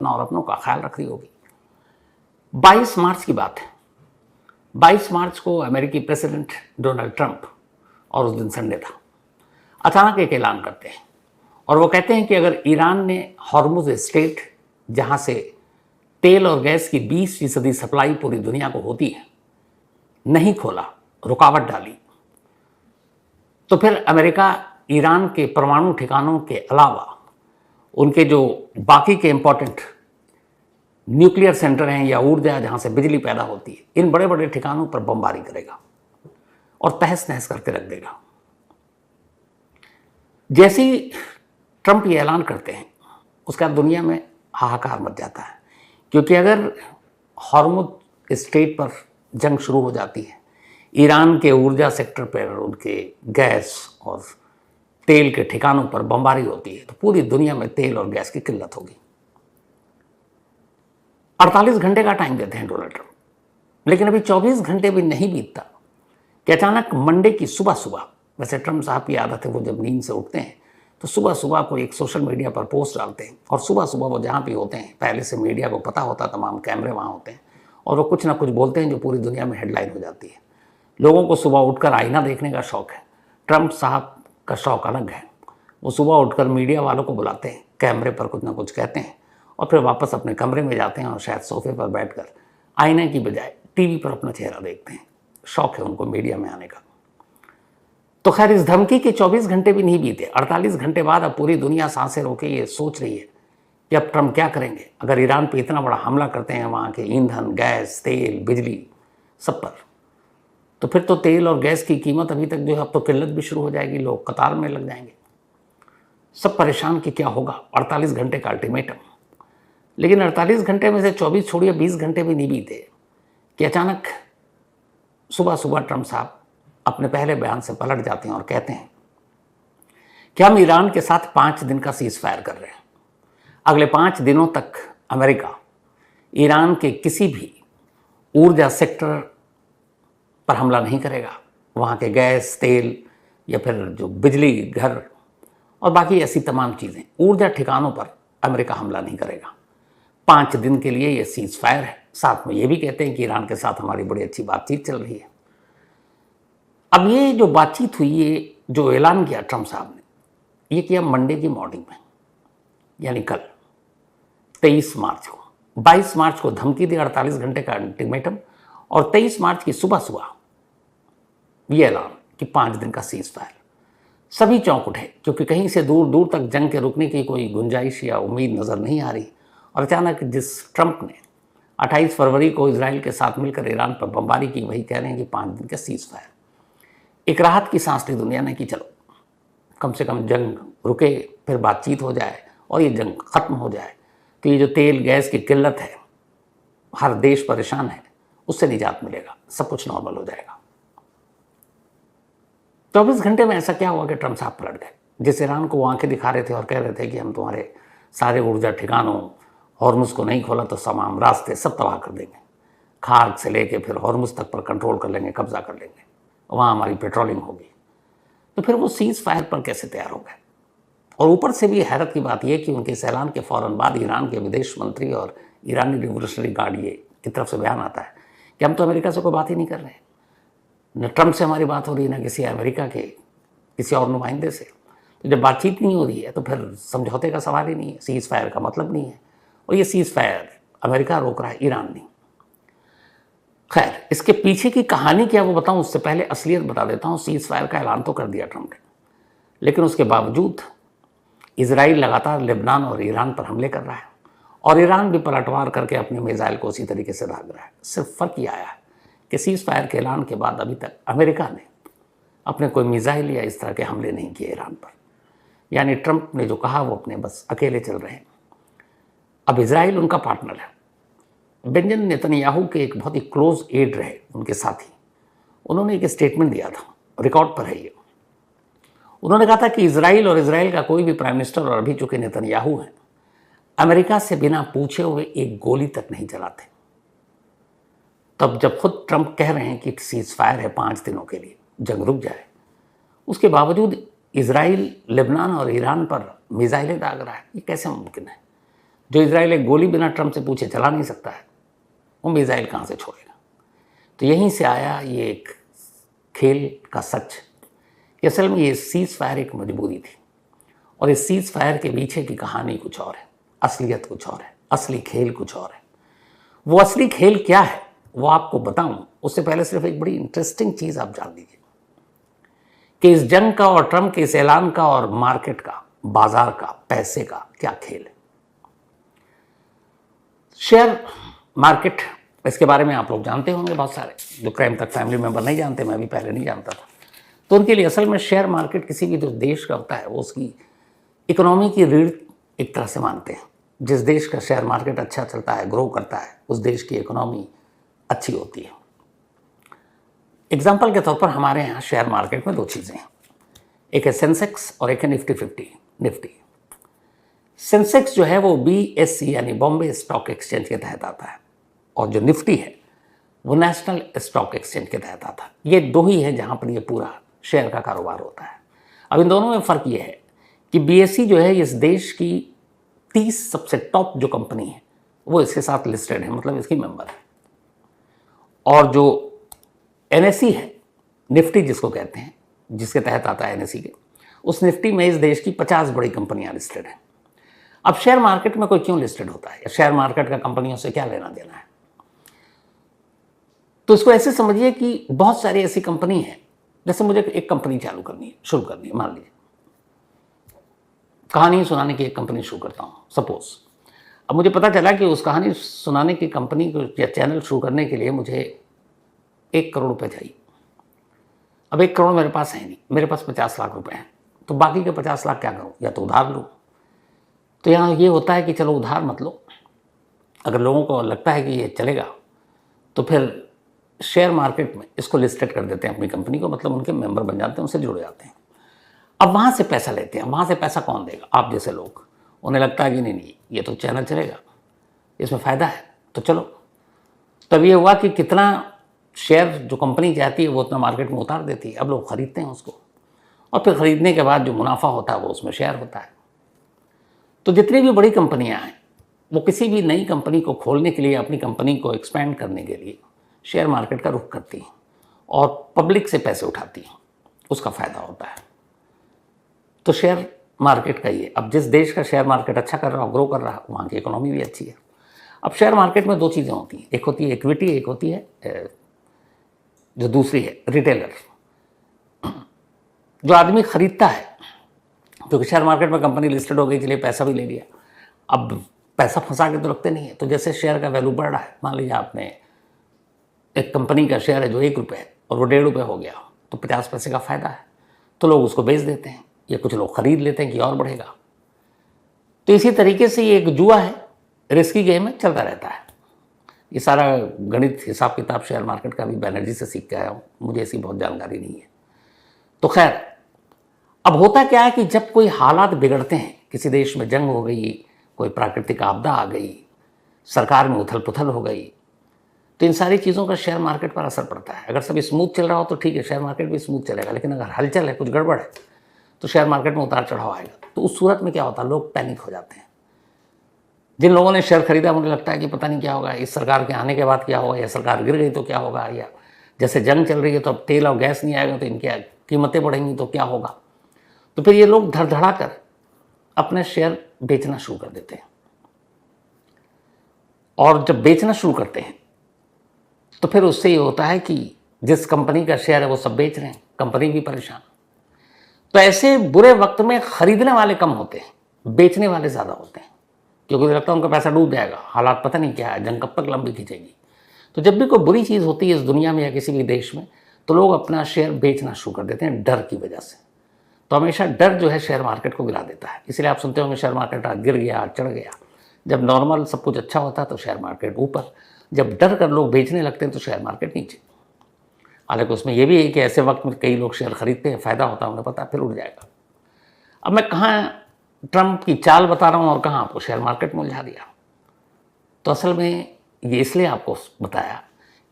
और अपनों का ख्याल रख रही होगी। 22 मार्च की बात है। 22 मार्च को अमेरिकी प्रेसिडेंट डोनाल्ड ट्रंप, और उस दिन संडे था, अचानक एक ऐलान करते हैं और वो कहते हैं कि अगर ईरान ने हॉर्मुज स्ट्रेट, जहां से तेल और गैस की 20% सप्लाई पूरी दुनिया को होती है, नहीं खोला, रुकावट डाली, तो फिर अमेरिका ईरान के परमाणु ठिकानों के अलावा उनके जो बाकी के इंपॉर्टेंट न्यूक्लियर सेंटर हैं या ऊर्जा जहां से बिजली पैदा होती है, इन बड़े बड़े ठिकानों पर बमबारी करेगा और तहस नहस करके रख देगा। जैसे ही ट्रंप ये ऐलान करते हैं, उसका दुनिया में हाहाकार मच जाता है, क्योंकि अगर हॉर्मुज स्ट्रेट पर जंग शुरू हो जाती है, ईरान के ऊर्जा सेक्टर पर उनके गैस और तेल के ठिकानों पर बमबारी होती है, तो पूरी दुनिया में तेल और गैस की किल्लत होगी। 48 घंटे का टाइम देते हैं डोनाल्ड ट्रंप, लेकिन अभी 24 घंटे भी नहीं बीतता कि अचानक मंडे की सुबह सुबह, वैसे ट्रंप साहब की आदत है वो जब नींद से उठते हैं तो सुबह सुबह को एक सोशल मीडिया पर पोस्ट डालते हैं, और सुबह सुबह वो जहाँ भी होते हैं पहले से मीडिया को पता होता, तमाम कैमरे वहाँ होते हैं, और वो कुछ ना कुछ बोलते हैं जो पूरी दुनिया में हेडलाइन हो जाती है। लोगों को सुबह उठकर आईना देखने का शौक़ है, ट्रंप साहब का शौक़ अलग है। वो सुबह उठकर मीडिया वालों को बुलाते हैं, कैमरे पर कुछ ना कुछ कहते हैं और फिर वापस अपने कमरे में जाते हैं और शायद सोफे पर बैठकर आईने की बजाय टीवी पर अपना चेहरा देखते हैं। शौक़ है उनको मीडिया में आने का। तो खैर, इस धमकी के 24 घंटे भी नहीं बीते। 48 घंटे बाद अब पूरी दुनिया सांसें रोके ये सोच रही है कि अब ट्रंप क्या करेंगे अगर ईरान पे इतना बड़ा हमला करते हैं, वहाँ के ईंधन, गैस, तेल, बिजली सब पर। तो फिर तो तेल और गैस की कीमत अभी तक जो है अब तो किल्लत भी शुरू हो जाएगी, लोग कतार में लग जाएंगे। सब परेशान कि क्या होगा। 48 घंटे का अल्टीमेटम। लेकिन 48 घंटे में से 24 छोड़िए 20 घंटे भी नहीं बीते कि अचानक सुबह सुबह ट्रंप साहब अपने पहले बयान से पलट जाते हैं और कहते हैं कि हम ईरान के साथ 5 दिन का सीज फायर कर रहे हैं। अगले 5 दिनों तक अमेरिका ईरान के किसी भी ऊर्जा सेक्टर पर हमला नहीं करेगा। वहाँ के गैस, तेल या फिर जो बिजली घर और बाकी ऐसी तमाम चीज़ें, ऊर्जा ठिकानों पर अमेरिका हमला नहीं करेगा। 5 दिन के लिए ये सीज फायर है। साथ में ये भी कहते हैं कि ईरान के साथ हमारी बड़ी अच्छी बातचीत चल रही है। अब ये जो बातचीत हुई, ये जो ऐलान किया ट्रंप साहब ने, ये किया मंडे की मॉर्निंग में, यानी कल 23 मार्च को। 22 मार्च को धमकी दी, 48 घंटे का अल्टीमेटम, और 23 मार्च की सुबह सुबह ये ऐलान कि 5 दिन का सीज फायर। सभी चौंक उठे, क्योंकि कहीं से दूर दूर तक जंग के रुकने की कोई गुंजाइश या उम्मीद नज़र नहीं आ रही। और अचानक जिस ट्रंप ने 28 फरवरी को इजराइल के साथ मिलकर ईरान पर बमबारी की, वही कह रहे हैं कि 5 दिन का सीज फायर। एक राहत की सांस ली दुनिया ने कि चलो कम से कम जंग रुके, फिर बातचीत हो जाए और ये जंग ख़त्म हो जाए, तो ये जो तेल गैस की किल्लत है, हर देश परेशान है, उससे निजात मिलेगा, सब कुछ नॉर्मल हो जाएगा। 24 घंटे में ऐसा क्या हुआ कि ट्रंप साहब पलट गए। जिस ईरान को वो आंखें दिखा रहे थे और कह रहे थे कि हम तुम्हारे सारे ऊर्जा ठिकानों, हॉर्मुज को नहीं खोला तो तमाम रास्ते सब तबाह कर देंगे, खाग से लेके फिर हॉर्मुज तक पर कंट्रोल कर लेंगे, कब्जा कर लेंगे, वहाँ हमारी पेट्रोलिंग होगी, तो फिर वो सीज फायर पर कैसे तैयार हो गए। और ऊपर से भी हैरत की बात यह कि उनके इस ऐलान के फ़ौरन बाद ईरान के विदेश मंत्री और ईरानी रिवोल्यूशनरी गार्ड ये की तरफ से बयान आता है कि हम तो अमेरिका से कोई बात ही नहीं कर रहे हैं, न ट्रंप से हमारी बात हो रही है, न किसी अमेरिका के किसी और नुमाइंदे से। तो जब बातचीत नहीं हो रही है तो फिर समझौते का सवाल ही नहीं है, सीज फायर का मतलब नहीं है। और ये सीज फायर अमेरिका रोक रहा है, ईरान नहीं। खैर, इसके पीछे की कहानी क्या वो बताऊं, उससे पहले असलियत बता देता हूं। सीज फायर का ऐलान तो कर दिया ट्रंप ने, लेकिन उसके बावजूद इजराइल लगातार लेबनान और ईरान पर हमले कर रहा है, और ईरान भी पलटवार करके अपने मिसाइल को उसी तरीके से दाग रहा है। सिर्फ फ़र्क ये आया है कि सीज फायर के ऐलान के बाद अभी तक अमेरिका ने अपने कोई मिसाइल या इस तरह के हमले नहीं किए ईरान पर। यानी ट्रंप ने जो कहा वो अपने बस अकेले चल रहे हैं। अब इजराइल उनका पार्टनर है। बेंजामिन नेतन्याहू के एक बहुत ही क्लोज एड रहे उनके साथी, उन्होंने एक स्टेटमेंट दिया था, रिकॉर्ड पर है ये। उन्होंने कहा था कि इजराइल और इजराइल का कोई भी प्राइम मिनिस्टर, और अभी चूंकि नेतन्याहू हैं, अमेरिका से बिना पूछे हुए एक गोली तक नहीं चलाते। तब जब खुद ट्रंप कह रहे हैं कि सीज फायर है 5 दिनों के लिए, जंग रुक जाए, उसके बावजूद इजराइल लेबनान और ईरान पर मिसाइलें दाग रहा है, ये कैसे मुमकिन है। जो इसराइल एक गोली बिना ट्रंप से पूछे चला नहीं सकता है, वो मिसाइल कहाँ से छोड़ेगा। तो यहीं से आया ये एक खेल का सच कि असल में ये सीज़ फायर एक मजबूरी थी, और इस सीज़ फायर के पीछे की कहानी कुछ और है, असलियत कुछ और है, असली खेल कुछ और है। वो असली खेल क्या है वो आपको बताऊं, उससे पहले सिर्फ एक बड़ी इंटरेस्टिंग चीज़ आप जान लीजिए कि इस जंग का और ट्रंप के इस ऐलान का और मार्केट का, बाजार का, पैसे का क्या खेल है। शेयर मार्केट, इसके बारे में आप लोग जानते होंगे, बहुत सारे जो क्राइम तक फैमिली मेंबर नहीं जानते, मैं भी पहले नहीं जानता था। तो उनके लिए असल में शेयर मार्केट किसी भी जो देश का होता है वो उसकी इकोनॉमी की रीढ़ एक तरह से मानते हैं। जिस देश का शेयर मार्केट अच्छा चलता है, ग्रो करता है, उस देश की इकोनॉमी अच्छी होती है। एग्जाम्पल के तौर पर हमारे यहाँ शेयर मार्केट में दो चीज़ें हैं, एक है सेंसेक्स और एक है निफ्टी 50। निफ्टी सेंसेक्स जो है वो BSE यानी बॉम्बे स्टॉक एक्सचेंज के तहत आता है, और जो निफ्टी है वो नेशनल स्टॉक एक्सचेंज के तहत आता है। ये दो ही हैं जहाँ पर ये पूरा शेयर का कारोबार होता है। अब इन दोनों में फ़र्क ये है कि BSE जो है इस देश की 30 सबसे टॉप जो कंपनी है वो इसके साथ लिस्टेड है, मतलब इसकी मेंबर है। और जो NSE है, निफ्टी जिसको कहते हैं, जिसके तहत आता है NSE के, उस निफ्टी में इस देश की 50 बड़ी कंपनियां लिस्टेड हैं। अब शेयर मार्केट में कोई क्यों लिस्टेड होता है, या शेयर मार्केट का कंपनियों से क्या लेना देना है, तो इसको ऐसे समझिए कि बहुत सारी ऐसी कंपनी है, जैसे मुझे एक कंपनी चालू करनी है, शुरू करनी है, मान लीजिए कहानी सुनाने की एक कंपनी शुरू करता हूँ सपोज। अब मुझे पता चला कि उस कहानी सुनाने की कंपनी को या चैनल शुरू करने के लिए मुझे 1 करोड़ रुपए चाहिए। अब 1 करोड़ मेरे पास है नहीं, मेरे पास 50 लाख रुपए हैं, तो बाकी के 50 लाख क्या करूँ, या तो उधार लूँ। तो यहाँ ये होता है कि चलो उधार मत लो, अगर लोगों को लगता है कि ये चलेगा तो फिर शेयर मार्केट में इसको लिस्टेड कर देते हैं अपनी कंपनी को, मतलब उनके मेंबर बन जाते हैं, उनसे जुड़ जाते हैं। अब वहाँ से पैसा लेते हैं। वहाँ से पैसा कौन देगा, आप जैसे लोग। उन्हें लगता है कि नहीं ये तो चैनल चलेगा, इसमें फ़ायदा है, तो चलो। तब ये हुआ कि कितना शेयर जो कंपनी चाहती है वो उतना मार्केट में उतार देती है। अब लोग ख़रीदते हैं उसको, और फिर ख़रीदने के बाद जो मुनाफा होता है वो उसमें शेयर होता है। तो जितनी भी बड़ी कंपनियां हैं वो किसी भी नई कंपनी को खोलने के लिए, अपनी कंपनी को एक्सपेंड करने के लिए शेयर मार्केट का रुख करती हैं और पब्लिक से पैसे उठाती हैं, उसका फ़ायदा होता है। तो शेयर मार्केट का ये, अब जिस देश का शेयर मार्केट अच्छा कर रहा हो, ग्रो कर रहा है, वहाँ की इकोनॉमी भी अच्छी है। अब शेयर मार्केट में दो चीज़ें होती हैं, एक होती है इक्विटी, एक होती है जो दूसरी है रिटेलर, जो आदमी खरीदता है। क्योंकि शेयर मार्केट में कंपनी लिस्टेड हो गई, इसलिए पैसा भी ले लिया। अब पैसा फंसा के तो रखते नहीं है, तो जैसे शेयर का वैल्यू बढ़ रहा है, मान लीजिए आपने एक कंपनी का शेयर है जो 1 रुपये है और वो 1.5 रुपये हो गया, तो 50 पैसे का फ़ायदा है, तो लोग उसको बेच देते हैं, या कुछ लोग ख़रीद लेते हैं कि और बढ़ेगा। तो इसी तरीके से ये एक जुआ है, रिस्की गेम है, चलता रहता है। ये सारा गणित, हिसाब किताब शेयर मार्केट का भी बैनर्जी से सीख के आया हूँ, मुझे ऐसी बहुत जानकारी नहीं है। तो खैर, अब होता क्या है कि जब कोई हालात बिगड़ते हैं, किसी देश में जंग हो गई, कोई प्राकृतिक आपदा आ गई, सरकार में उथल पुथल हो गई, तो इन सारी चीज़ों का शेयर मार्केट पर असर पड़ता है। अगर सब स्मूथ चल रहा हो तो ठीक है, शेयर मार्केट भी स्मूथ चलेगा, लेकिन अगर हलचल है, कुछ गड़बड़ है, तो शेयर मार्केट में उतार चढ़ाव आएगा। तो उस सूरत में क्या होता है, लोग पैनिक हो जाते हैं। जिन लोगों ने शेयर खरीदा, मुझे लगता है कि पता नहीं क्या होगा, इस सरकार के आने के बाद क्या होगा, या सरकार गिर गई तो क्या होगा, या जैसे जंग चल रही है तो अब तेल और गैस नहीं आएगा तो इनकी कीमतें बढ़ेंगी तो क्या होगा। तो फिर ये लोग धड़धड़ा कर अपने शेयर बेचना शुरू कर देते हैं, और जब बेचना शुरू करते हैं तो फिर उससे ये होता है कि जिस कंपनी का शेयर है वो सब बेच रहे हैं, कंपनी भी परेशान। तो ऐसे बुरे वक्त में खरीदने वाले कम होते हैं, बेचने वाले ज़्यादा होते हैं, क्योंकि मुझे लगता है उनका पैसा डूब जाएगा, हालात पता नहीं क्या है, जंग कब तक लंबी खींचेगी। तो जब भी कोई बुरी चीज़ होती है इस दुनिया में या किसी भी देश में, तो लोग अपना शेयर बेचना शुरू कर देते हैं डर की वजह से। तो हमेशा डर जो है शेयर मार्केट को गिरा देता है। इसलिए आप सुनते होंगे शेयर मार्केट गिर गया, चढ़ गया। जब नॉर्मल सब कुछ अच्छा होता है तो शेयर मार्केट ऊपर, जब डर कर लोग बेचने लगते हैं तो शेयर मार्केट नीचे। हालांकि उसमें यह भी है कि ऐसे वक्त में कई लोग शेयर खरीदते हैं, फ़ायदा होता है, उन्हें पता है फिर उड़ जाएगा। अब मैं कहाँ ट्रंप की चाल बता रहा हूँ और कहाँ आपको शेयर मार्केट में उलझा दिया। तो असल में ये इसलिए आपको बताया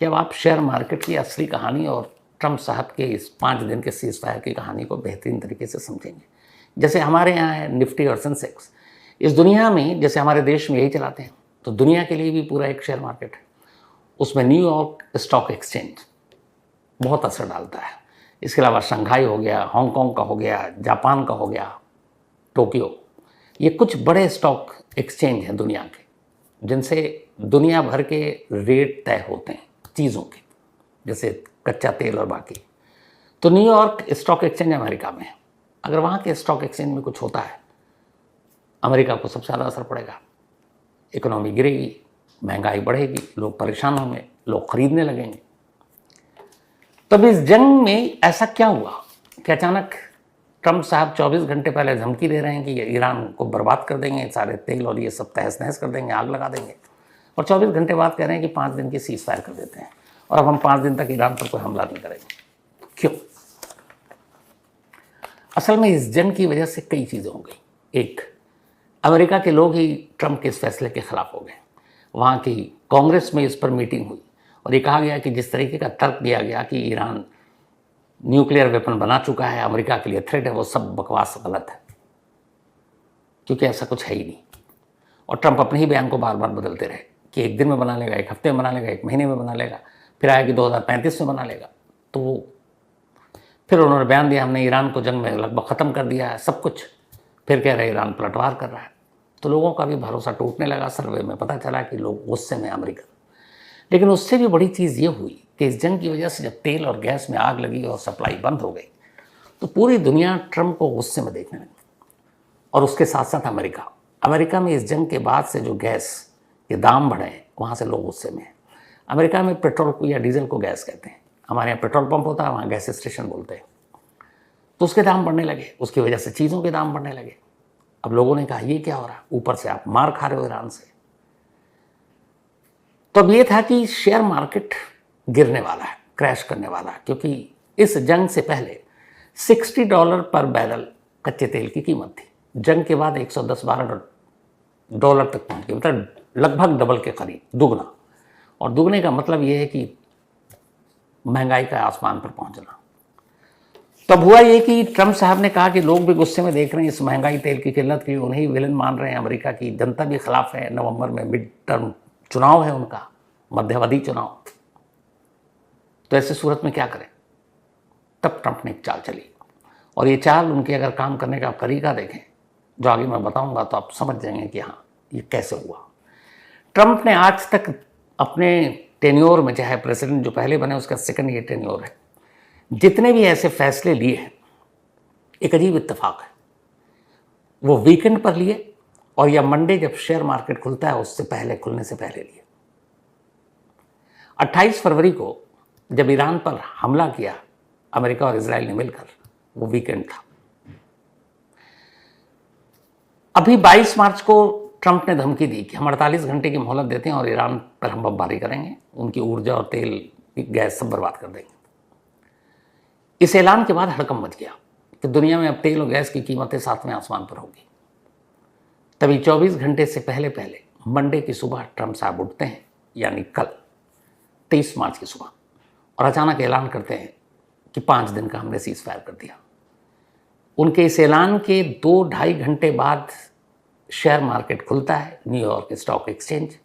कि अब आप शेयर मार्केट की असली कहानी और ट्रंप साहब के इस 5 दिन के सीज़ फायर की कहानी को बेहतरीन तरीके से समझेंगे। जैसे हमारे यहाँ है निफ्टी और सेंसेक्स, इस दुनिया में जैसे हमारे देश में यही चलाते हैं, तो दुनिया के लिए भी पूरा एक शेयर मार्केट है। उसमें न्यूयॉर्क स्टॉक एक्सचेंज बहुत असर डालता है। इसके अलावा शंघाई हो गया, हांगकांग का हो गया, जापान का हो गया, टोक्यो, ये कुछ बड़े स्टॉक एक्सचेंज हैं दुनिया के, जिनसे दुनिया भर के रेट तय होते हैं चीज़ों के, जैसे कच्चा तेल और बाकी। तो न्यूयॉर्क स्टॉक एक्सचेंज अमेरिका में है। अगर वहाँ के स्टॉक एक्सचेंज में कुछ होता है, अमेरिका को सबसे ज़्यादा असर पड़ेगा, इकोनॉमी गिरेगी, महंगाई बढ़ेगी, लोग परेशान होंगे, लोग खरीदने लगेंगे। तब इस जंग में ऐसा क्या हुआ कि अचानक ट्रंप साहब 24 घंटे पहले धमकी दे रहे हैं कि ईरान को बर्बाद कर देंगे, सारे तेल और ये सब तहस नहस कर देंगे, आग लगा देंगे, और 24 घंटे बाद कह रहे हैं कि 5 दिन की सीज फायर कर देते हैं और अब हम 5 दिन तक ईरान पर कोई हमला नहीं करेंगे। क्यों? असल में इस जंग की वजह से कई चीज़ें हो गई। एक, अमेरिका के लोग ही ट्रंप के इस फैसले के खिलाफ हो गए। वहाँ की कांग्रेस में इस पर मीटिंग हुई और ये कहा गया कि जिस तरीके का तर्क दिया गया कि ईरान न्यूक्लियर वेपन बना चुका है, अमेरिका के लिए थ्रेट है, वो सब बकवास गलत है, क्योंकि ऐसा कुछ है ही नहीं। और ट्रंप अपने ही बयान को बार बार बदलते रहे कि 1 दिन में बना लेगा, 1 हफ्ते में बना लेगा, 1 महीने में बना लेगा, फिर आया कि 2035 में बना लेगा। तो फिर उन्होंने बयान दिया हमने ईरान को जंग में लगभग ख़त्म कर दिया है, सब कुछ। फिर कह रहे ईरान पलटवार कर रहा है। तो लोगों का भी भरोसा टूटने लगा। सर्वे में पता चला कि लोग गुस्से में अमेरिका। लेकिन उससे भी बड़ी चीज़ ये हुई कि इस जंग की वजह से जब तेल और गैस में आग लगी और सप्लाई बंद हो गई, तो पूरी दुनिया ट्रंप को गुस्से में देखने लगी, और उसके साथ साथ अमेरिका में इस जंग के बाद से जो गैस के दाम बढ़े, वहाँ से लोग गुस्से में हैं। अमेरिका में पेट्रोल को या डीजल को गैस कहते हैं, हमारे यहाँ पेट्रोल पंप होता है, वहाँ गैस स्टेशन बोलते हैं। तो उसके दाम बढ़ने लगे, उसकी वजह से चीज़ों के दाम बढ़ने लगे। अब लोगों ने कहा ये क्या हो रहा है, ऊपर से आप मार खा रहे हो ईरान से। तो अब ये था कि शेयर मार्केट गिरने वाला है, क्रैश करने वाला है, क्योंकि इस जंग से पहले $60 पर बैरल कच्चे तेल की कीमत थी। जंग के बाद $110-12 तक पहुंच गई, मतलब लगभग डबल के करीब, दुगना। और दुगने का मतलब ये है कि महंगाई का आसमान पर पहुंचना। तब हुआ ये कि ट्रंप साहब ने कहा कि लोग भी गुस्से में देख रहे हैं इस महंगाई, तेल की किल्लत की, उन्हें ही विलन मान रहे हैं, अमेरिका की जनता भी खिलाफ है। नवंबर में मिड टर्म चुनाव है उनका, मध्यावधि चुनाव। तो ऐसे सूरत में क्या करें? तब ट्रंप ने एक चाल चली, और ये चाल उनके अगर काम करने का तरीका देखें, जो आगे मैं बताऊंगा, तो आप समझ जाएंगे कि हाँ ये कैसे हुआ। ट्रंप ने आज तक अपने टेन्योर में, चाहे प्रेसिडेंट जो पहले बने उसका सेकंड ये टेन्योर है, जितने भी ऐसे फैसले लिए हैं, एक अजीब इत्तेफाक है, वो वीकेंड पर लिए और या मंडे जब शेयर मार्केट खुलता है उससे पहले, खुलने से पहले लिए। 28 फरवरी को जब ईरान पर हमला किया अमेरिका और इजराइल ने मिलकर, वो वीकेंड था। अभी 22 मार्च को ट्रंप ने धमकी दी कि हम 48 घंटे की मोहलत देते हैं और ईरान पर हम बमबारी करेंगे, उनकी ऊर्जा और तेल, गैस सब बर्बाद कर देंगे। इस ऐलान के बाद हड़कंप मच गया कि दुनिया में अब तेल और गैस की कीमतें 7वें आसमान पर होगी। तभी 24 घंटे से पहले पहले मंडे की सुबह ट्रंप साहब उठते हैं, यानी कल 23 मार्च की सुबह, और अचानक ऐलान करते हैं कि 5 दिन का हमने सीज फायर कर दिया। उनके इस ऐलान के 2-2.5 घंटे बाद शेयर मार्केट खुलता है, न्यूयॉर्क स्टॉक एक्सचेंज।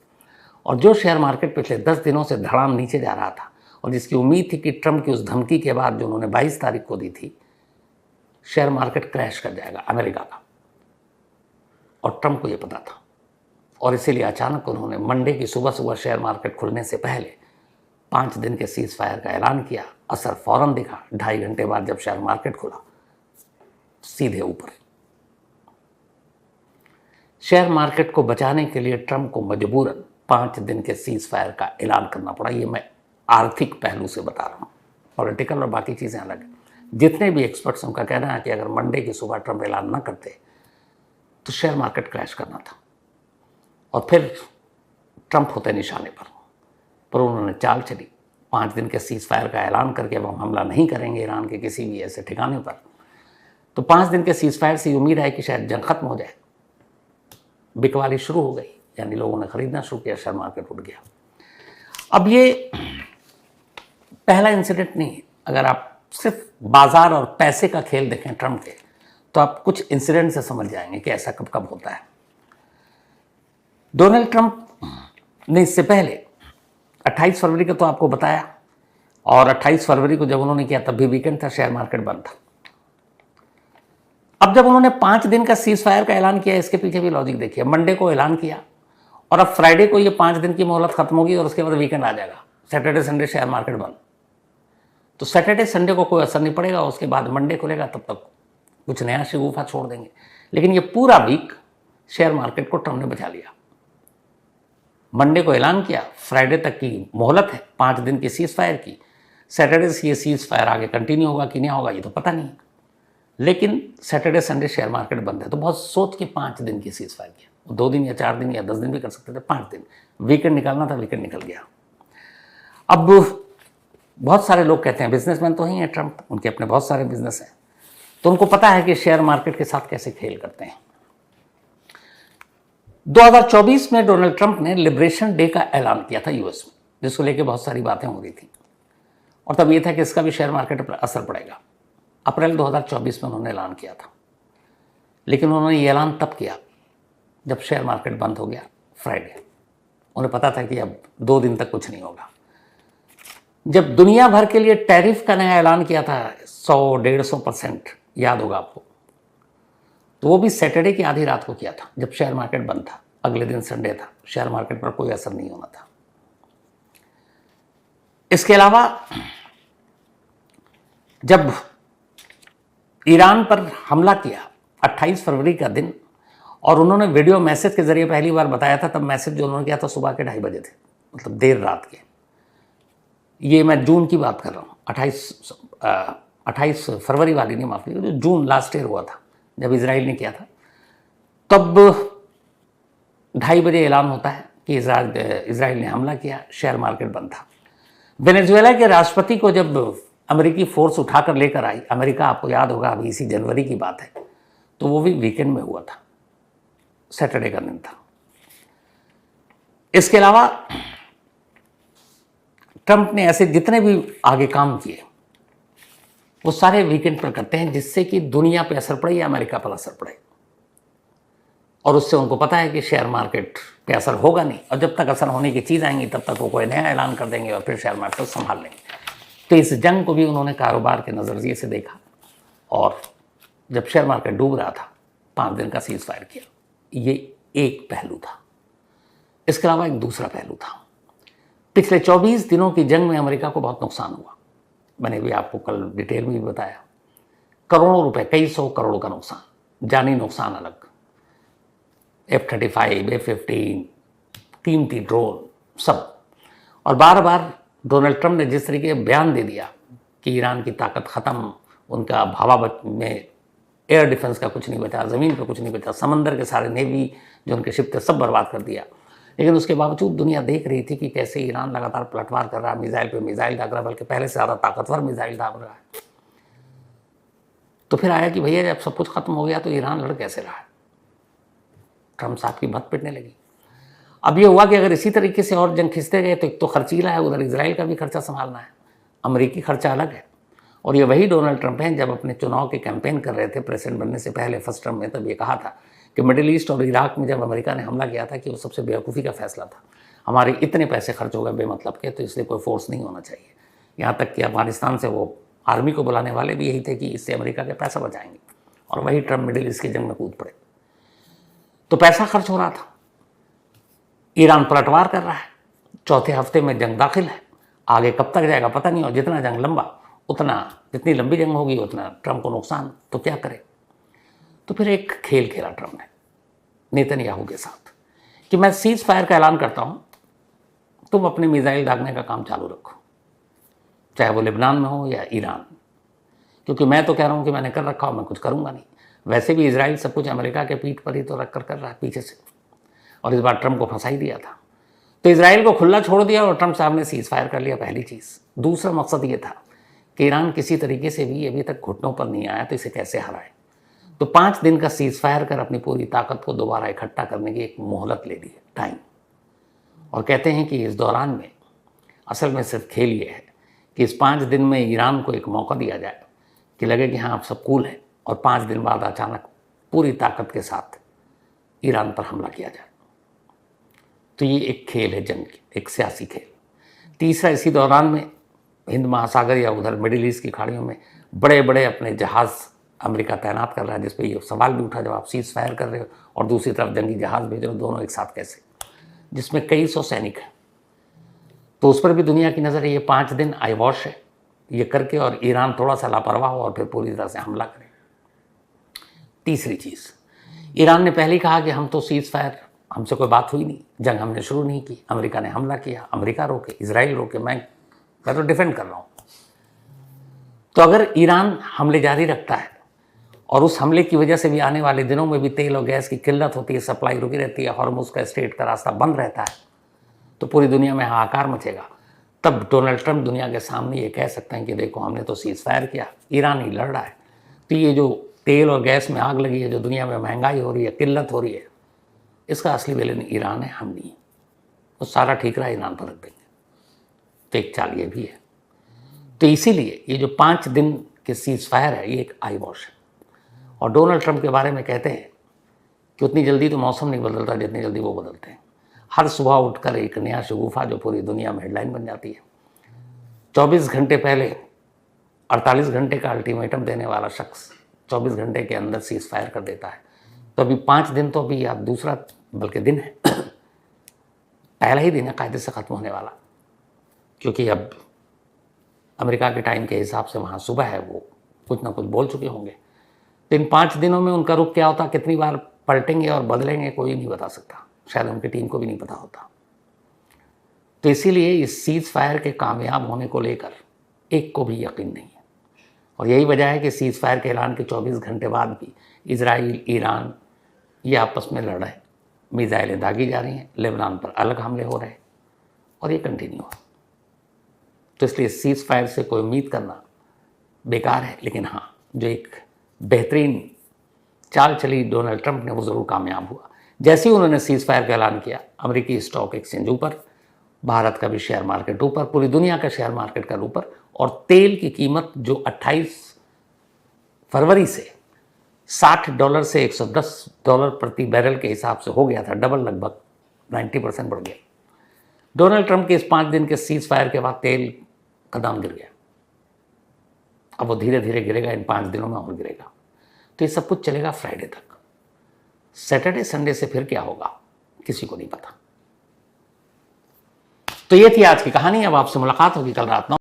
और जो शेयर मार्केट पिछले 10 दिनों से धड़ाम नीचे जा रहा था और जिसकी उम्मीद थी कि ट्रंप की उस धमकी के बाद जो उन्होंने 22 तारीख को दी थी, शेयर मार्केट क्रैश कर जाएगा अमेरिका का, और ट्रंप को ये पता था, और इसीलिए अचानक उन्होंने मंडे की सुबह सुबह शेयर मार्केट खुलने से पहले 5 दिन के सीज फायर का ऐलान किया। असर फौरन दिखा। 2.5 घंटे बाद जब शेयर मार्केट खुला, सीधे ऊपर। शेयर मार्केट को बचाने के लिए ट्रंप को मजबूरन 5 दिन के सीज फायर का ऐलान करना पड़ा। ये मैं आर्थिक पहलू से बता रहा हूँ, पॉलिटिकल और बाकी चीज़ें अलग हैं। जितने भी एक्सपर्ट्स उनका कहना है कि अगर मंडे की सुबह ट्रंप ऐलान ना करते तो शेयर मार्केट क्रैश करना था, और फिर ट्रंप होते निशाने पर उन्होंने चाल चली। 5 दिन के सीज फायर का ऐलान करके अब हम हमला नहीं करेंगे ईरान के किसी भी ऐसे ठिकाने पर। तो 5 दिन के सीज फायर से उम्मीद है कि शायद जंग खत्म हो जाए। बिकवाली शुरू हो गई, यानी लोगों ने खरीदना शुरू किया, शेयर मार्केट उठ गया। अब ये पहला इंसिडेंट नहीं है। अगर आप सिर्फ बाजार और पैसे का खेल देखें ट्रंप के, तो आप कुछ इंसिडेंट से समझ जाएंगे कि ऐसा कब कब होता है। डोनाल्ड ट्रंप ने इससे पहले 28 फरवरी का तो आपको बताया, और 28 फरवरी को जब उन्होंने किया तब भी वीकेंड था, शेयर मार्केट बंद था। अब जब उन्होंने 5 दिन का सीज फायर का ऐलान किया, इसके पीछे भी लॉजिक देखिए। मंडे को ऐलान किया और अब फ्राइडे को ये 5 दिन की मोहलत खत्म होगी और उसके बाद वीकेंड आ जाएगा, सैटरडे संडे शेयर मार्केट बंद। तो सैटरडे संडे को कोई असर नहीं पड़ेगा, उसके बाद मंडे खुलेगा, तब तक कुछ नया शगुफा छोड़ देंगे। लेकिन ये पूरा वीक शेयर मार्केट को ट्रम्प ने बचा लिया। मंडे को ऐलान किया, फ्राइडे तक की मोहलत है 5 दिन की सीज फायर की। सैटरडे से ये सीज फायर आगे कंटिन्यू होगा कि नहीं होगा ये तो पता नहीं, लेकिन सैटरडे संडे शेयर मार्केट बंद है। तो बहुत सोच के 5 दिन की सीज फायर किया। 2 दिन या 4 दिन या 10 दिन भी कर सकते थे, 5 दिन वीकेंड निकालना था, वीकेंड निकल गया। अब बहुत सारे लोग कहते हैं, बिजनेसमैन तो ही हैं ट्रंप, उनके अपने बहुत सारे बिजनेस हैं, तो उनको पता है कि शेयर मार्केट के साथ कैसे खेल करते हैं। 2024 में डोनाल्ड ट्रंप ने लिबरेशन डे का ऐलान किया था यूएस में, जिसको लेके बहुत सारी बातें हो रही थी, और तब ये था कि इसका भी शेयर मार्केट पर असर पड़ेगा। अप्रैल 2024 में उन्होंने ऐलान किया था, लेकिन उन्होंने ये ऐलान तब किया जब शेयर मार्केट बंद हो गया फ्राइडे। उन्हें पता था कि अब 2 दिन तक कुछ नहीं होगा। जब दुनिया भर के लिए टैरिफ का नया ऐलान किया था 100-150%, याद होगा आपको, तो वो भी सैटरडे की आधी रात को किया था जब शेयर मार्केट बंद था। अगले दिन संडे था, शेयर मार्केट पर कोई असर नहीं होना था। इसके अलावा जब ईरान पर हमला किया 28 फरवरी का दिन, और उन्होंने वीडियो मैसेज के जरिए पहली बार बताया था, तब मैसेज जो उन्होंने किया था सुबह के 2:30 बजे थे, मतलब देर रात के। ये मैं जून की बात कर रहा हूँ, 28 फरवरी वाली नहीं, माफ कीजिए, जून लास्ट ईयर हुआ था जब इजराइल ने किया था। तब 2:30 बजे ऐलान होता है कि इजराइल ने हमला किया, शेयर मार्केट बंद था। वेनेजुएला के राष्ट्रपति को जब अमेरिकी फोर्स उठाकर लेकर आई अमेरिका, आपको याद होगा अभी इसी जनवरी की बात है, तो वो भी वीकेंड में हुआ था, सैटरडे का दिन था। इसके अलावा ट्रंप ने ऐसे जितने भी आगे काम किए वो सारे वीकेंड पर करते हैं, जिससे कि दुनिया पे असर पड़े या अमेरिका पर असर पड़े, और उससे उनको पता है कि शेयर मार्केट पे असर होगा नहीं, और जब तक असर होने की चीज़ आएंगी तब तक वो कोई नया ऐलान कर देंगे और फिर शेयर मार्केट संभाल लेंगे। तो इस जंग को भी उन्होंने कारोबार के नज़रिए से देखा, और जब शेयर मार्केट डूब रहा था 5 दिन का सीज फायर किया। ये एक पहलू था। इसके अलावा एक दूसरा पहलू था। पिछले 24 दिनों की जंग में अमेरिका को बहुत नुकसान हुआ। मैंने भी आपको कल डिटेल में भी बताया, करोड़ों रुपए, कई 100 करोड़ का नुकसान, जानी नुकसान अलग, F-35, F-15, कीमती ड्रोन, सब। और बार बार डोनाल्ड ट्रंप ने जिस तरीके बयान दे दिया कि ईरान की ताकत ख़त्म, उनका भावा में एयर डिफेंस का कुछ नहीं बचा, ज़मीन पर कुछ नहीं बचा, समंदर के सारे नेवी जो उनके शिप थे सब बर्बाद कर दिया। लेकिन उसके बावजूद दुनिया देख रही थी कि कैसे ईरान लगातार पलटवार कर रहा है, मिसाइल पे मिसाइल दाग रहा है, बल्कि पहले से ज़्यादा ताकतवर मिसाइल दाग रहा है। तो फिर आया कि भैया जब सब कुछ खत्म हो गया तो ईरान लड़ कैसे रहा है। ट्रंप साहब की मत पिटने लगी। अब ये हुआ कि अगर इसी तरीके से और जंग खिंचते गए तो एक तो खर्चीला है, उधर इजराइल का भी खर्चा संभालना है, अमेरिकी खर्चा अलग है। और ये वही डोनाल्ड ट्रंप हैं जब अपने चुनाव के कैंपेन कर रहे थे प्रेसिडेंट बनने से पहले फर्स्ट टर्म में, तब ये कहा था कि मिडिल ईस्ट और इराक में जब अमेरिका ने हमला किया था कि वो सबसे बेवकूफ़ी का फैसला था, हमारे इतने पैसे खर्च हो गए बेमतलब के, तो इसलिए कोई फोर्स नहीं होना चाहिए। यहाँ तक कि अफगानिस्तान से वो आर्मी को बुलाने वाले भी यही थे कि इससे अमेरिका के पैसा बचाएंगे, और वही ट्रंप मिडिल ईस्ट की जंग में कूद पड़े। तो पैसा खर्च हो रहा था, ईरान पलटवार कर रहा है, चौथे हफ्ते में जंग दाखिल है, आगे कब तक जाएगा पता नहीं, और जितना जंग लंबा उतना, जितनी लंबी जंग होगी उतना ट्रंप को नुकसान। तो क्या करे, तो फिर एक खेल खेला ट्रंप ने नेतन्याहू के साथ कि मैं सीज फायर का ऐलान करता हूँ, तुम अपने मिसाइल दागने का काम चालू रखो, चाहे वो लेबनान में हो या ईरान, क्योंकि मैं तो कह रहा हूँ कि मैंने कर रखा हो, मैं कुछ करूँगा नहीं। वैसे भी इजराइल सब कुछ अमेरिका के पीठ पर ही तो रख कर रहा है पीछे से, और इस बार ट्रंप को फंसा ही दिया था। तो इजराइल को खुला छोड़ दिया और ट्रंप साहब ने सीज फायर कर लिया, पहली चीज़। दूसरा मकसद ये था कि ईरान किसी तरीके से भी अभी तक घुटनों पर नहीं आया, तो इसे कैसे हराए। तो 5 दिन का सीज फायर कर अपनी पूरी ताकत को दोबारा इकट्ठा करने की एक मोहलत ले ली है, टाइम। और कहते हैं कि इस दौरान में असल में सिर्फ खेल ये है कि इस 5 दिन में ईरान को एक मौका दिया जाए कि लगे कि हाँ अब सब कूल है, और 5 दिन बाद अचानक पूरी ताकत के साथ ईरान पर हमला किया जाए। तो ये एक खेल है जंग की, एक सियासी खेल। तीसरा, इसी दौरान में हिंद महासागर या उधर मिडिल ईस्ट की खाड़ियों में बड़े बड़े अपने जहाज़ अमेरिका तैनात कर रहा है, जिस पे ये सवाल भी उठा जब आप सीज फायर कर रहे हो और दूसरी तरफ जंगी जहाज़ भेज रहे हो, दोनों एक साथ कैसे, जिसमें कई सौ सैनिक हैं। तो उस पर भी दुनिया की नज़र है। ये 5 दिन आई वॉश है ये करके, और ईरान थोड़ा सा लापरवाह हो और फिर पूरी तरह से हमला करे। तीसरी चीज़, ईरान ने पहले ही कहा कि हम तो सीज फायर, हमसे कोई बात हुई नहीं, जंग हमने शुरू नहीं की, अमेरिका ने हमला किया, अमेरिका रोके, इजराइल रोके, मैं तो डिफेंड कर रहा हूँ। तो अगर ईरान हमले जारी रखता है और उस हमले की वजह से भी आने वाले दिनों में भी तेल और गैस की किल्लत होती है, सप्लाई रुकी रहती है, हॉर्मुज़ का स्ट्रेट का रास्ता बंद रहता है, तो पूरी दुनिया में हाहाकार मचेगा। तब डोनाल्ड ट्रंप दुनिया के सामने ये कह सकते हैं कि देखो हमने तो सीज फायर किया, ईरान ही लड़ रहा है। तो ये जो तेल और गैस में आग लगी है, जो दुनिया में महंगाई हो रही है, किल्लत हो रही है, इसका असली विलेन ईरान है, हम नहीं। तो सारा ठीकरा ईरान पर रख देंगे। तो एक चाल ये भी है। तो इसीलिए ये जो 5 दिन के सीज फायर है, ये एक आई वॉश है। और डोनाल्ड ट्रंप के बारे में कहते हैं कि उतनी जल्दी तो मौसम नहीं बदलता जितनी जल्दी वो बदलते हैं। हर सुबह उठकर एक नया शगुफा जो पूरी दुनिया में हेडलाइन बन जाती है। 24 घंटे पहले 48 घंटे का अल्टीमेटम देने वाला शख्स 24 घंटे के अंदर सीज फायर कर देता है। तो अभी 5 दिन तो अभी आप दूसरा बल्कि दिन है, पहला ही दिन है कायदे से ख़त्म होने वाला, क्योंकि अब अमेरिका के टाइम के हिसाब से वहाँ सुबह है, वो कुछ ना कुछ बोल चुके होंगे। तो इन 5 दिनों में उनका रुख क्या होता, कितनी बार पलटेंगे और बदलेंगे, कोई नहीं बता सकता, शायद उनकी टीम को भी नहीं पता होता। तो इसीलिए इस सीज फायर के कामयाब होने को लेकर एक को भी यकीन नहीं है। और यही वजह है कि सीज फायर के ऐलान के 24 घंटे बाद भी इजराइल, ईरान ये आपस में लड़ रहे हैं, मिसाइलें दागी जा रही हैं, लेबनान पर अलग हमले हो रहे हैं, और ये कंटिन्यू है। तो इसलिए सीज फायर से कोई उम्मीद करना बेकार है। लेकिन हाँ, जो एक बेहतरीन चाल चली डोनाल्ड ट्रंप ने, वो ज़रूर कामयाब हुआ। जैसे ही उन्होंने सीज फायर का ऐलान किया, अमेरिकी स्टॉक एक्सचेंज ऊपर, भारत का भी शेयर मार्केट ऊपर, पूरी दुनिया का शेयर मार्केट का ऊपर, और तेल की कीमत जो 28 फरवरी से $60 से $110 प्रति बैरल के हिसाब से हो गया था, डबल, लगभग 90% बढ़ गया। डोनाल्ड ट्रंप के इस 5 दिन के सीज फायर के बाद तेल का दाम गिर गया। अब वो धीरे धीरे गिरेगा, इन 5 दिनों में और गिरेगा। तो ये सब कुछ चलेगा फ्राइडे तक। सैटरडे संडे से फिर क्या होगा किसी को नहीं पता। तो ये थी आज की कहानी। अब आपसे मुलाकात होगी कल रात 9।